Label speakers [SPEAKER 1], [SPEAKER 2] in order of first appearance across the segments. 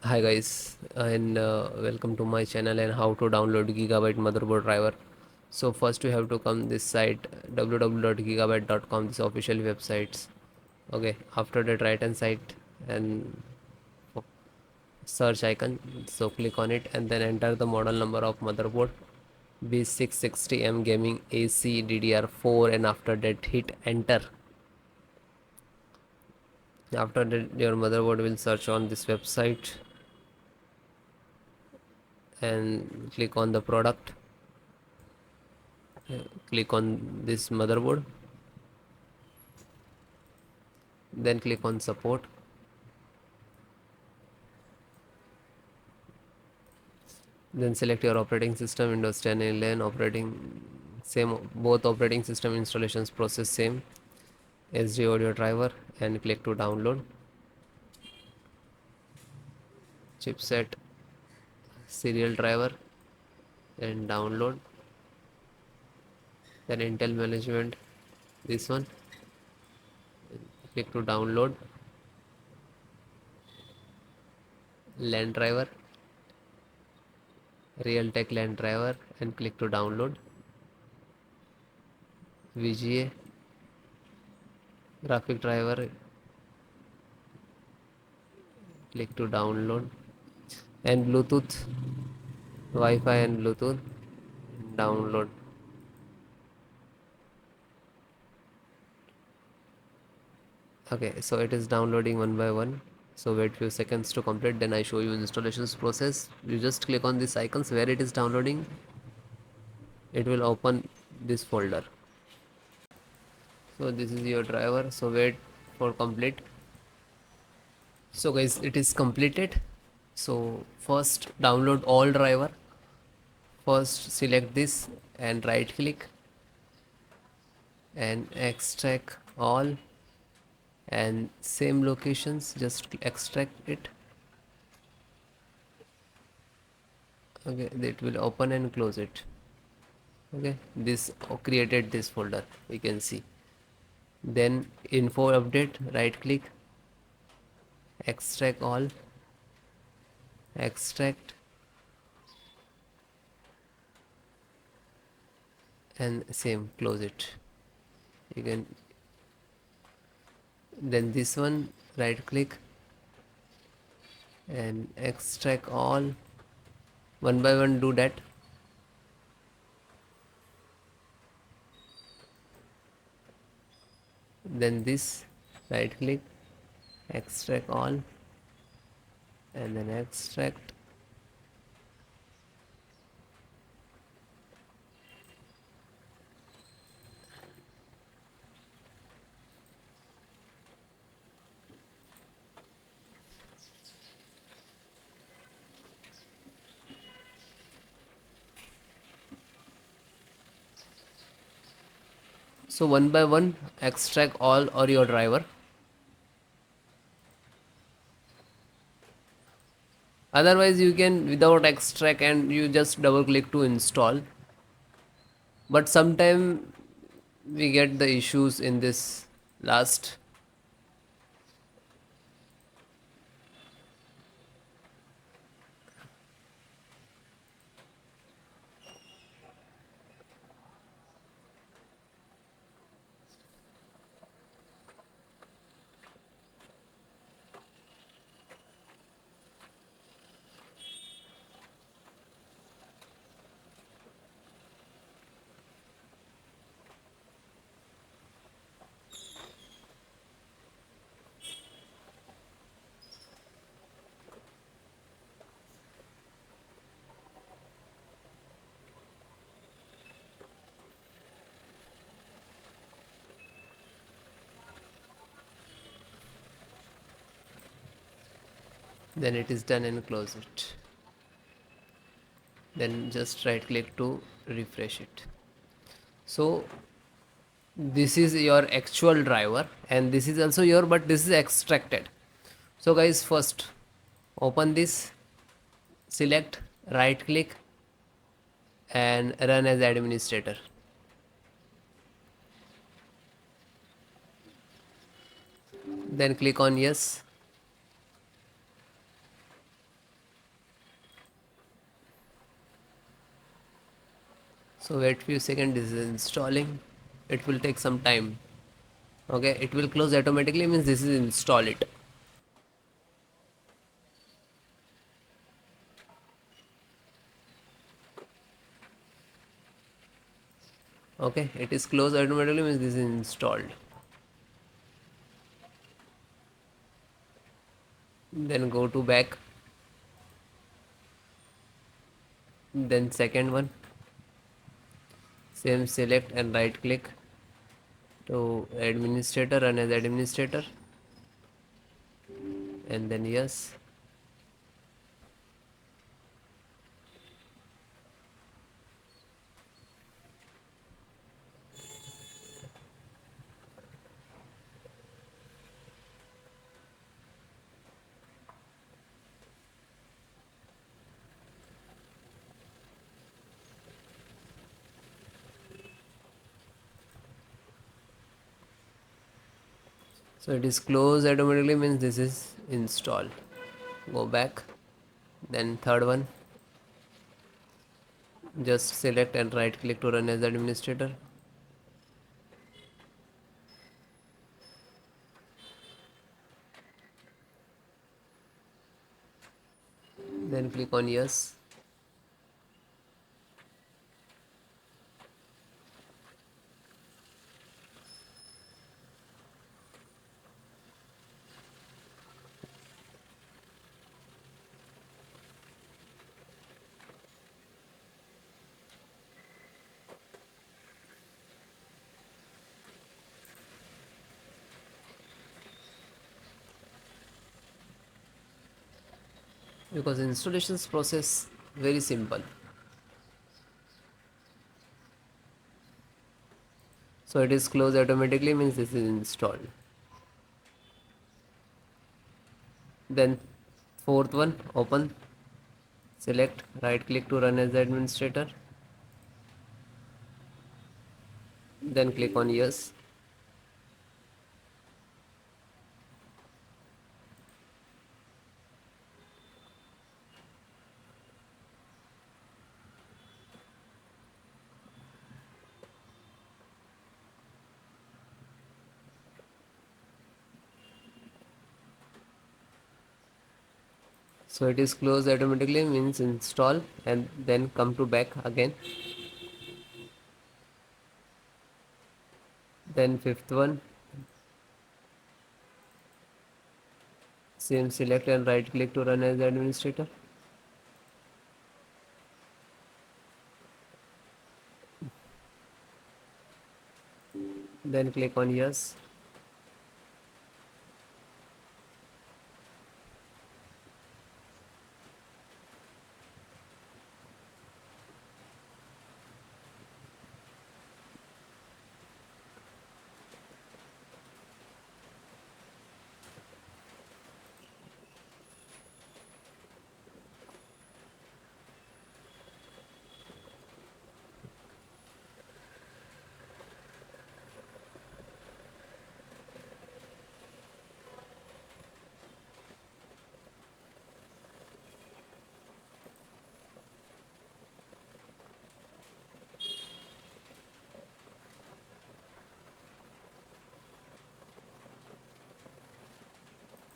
[SPEAKER 1] Hi guys, and welcome to my channel and how to download Gigabyte motherboard driver. So first you have to come this site www.gigabyte.com, this official websites. Okay, after that right hand side and search icon. So click on it and then enter the model number of motherboard B660M gaming AC DDR4 and after that hit enter. After that your motherboard will search on this website and click on the product. Click on this motherboard, then click on support, then select your operating system Windows 10 11 operating same, both operating system installations process same, SD audio driver, and click to download chipset serial driver and download, then Intel management, this one, click to download LAN driver, Realtek LAN driver, and click to download VGA graphic driver, click to download, and Bluetooth Wi-Fi and Bluetooth download. Okay, so it is downloading one by one, so wait few seconds to complete, then I show you installations process. You just click on these icons where it is downloading, it will open this folder. So this is your driver, so wait for complete. So guys, it is completed. So first download all driver. First select this and right click and extract all, and same locations just extract it. Okay, it will open and close it. Okay, this created this folder, you can see. Then info update, right click, extract all, extract, and same close it. You can, then this one right click and extract all, one by one do that. Then this right click, extract all, and then extract. So one by one extract all or your driver. Otherwise you can without extract and you just double click to install, but sometime we get the issues in this last. Then it is done and close it, then just right click to refresh it. So this is your actual driver and this is also your, but this is extracted. So guys, first open this, select, right click, and run as administrator. Then click on yes. So wait few seconds, this is installing. It will take some time. Okay, it will close automatically, means this is install it. Okay, it is closed automatically, means this is installed. Then go to back, then second one, same, select and right click to administrator, run as administrator, and then yes. So it is closed automatically, means this is installed. Go back, then third one, just select and right click to run as administrator, then click on yes. Because installations process very simple. So it is closed automatically, means this is installed. Then fourth one, open, select, right click to run as administrator, then click on yes. So it is closed automatically, means install, and then come to back again. Then fifth one, same, select and right click to run as administrator, then click on yes.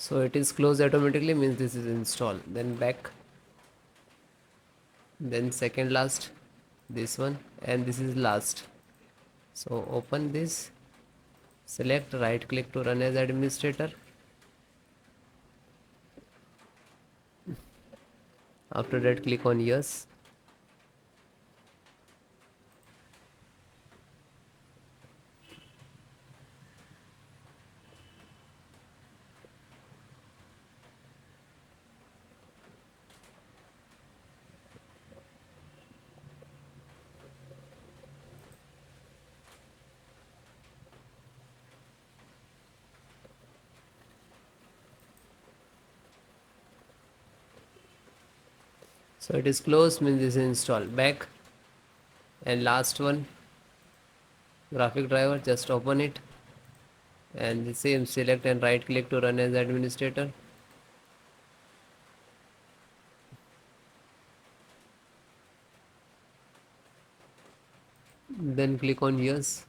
[SPEAKER 1] So it is closed automatically, means this is installed. Then back, then second last, this one, and this is last. So open this, select, right click to run as administrator, after that click on yes. So it is closed, means this is installed. Back, and last one, graphic driver, just open it, and the same, select and right click to run as administrator, then click on yes.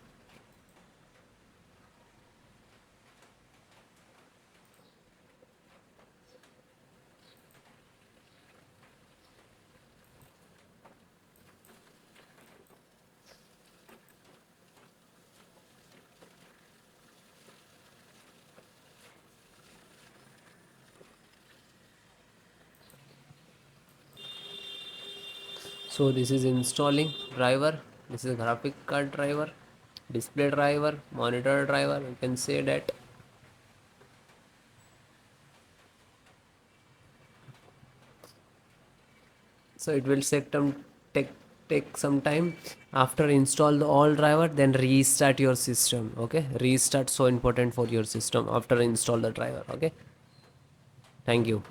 [SPEAKER 1] So this is installing driver. This is graphic card driver, display driver, monitor driver, you can say that. So it will take take some time. After install the all driver, then restart your system. Okay, restart so important for your system after install the driver. Okay, thank you.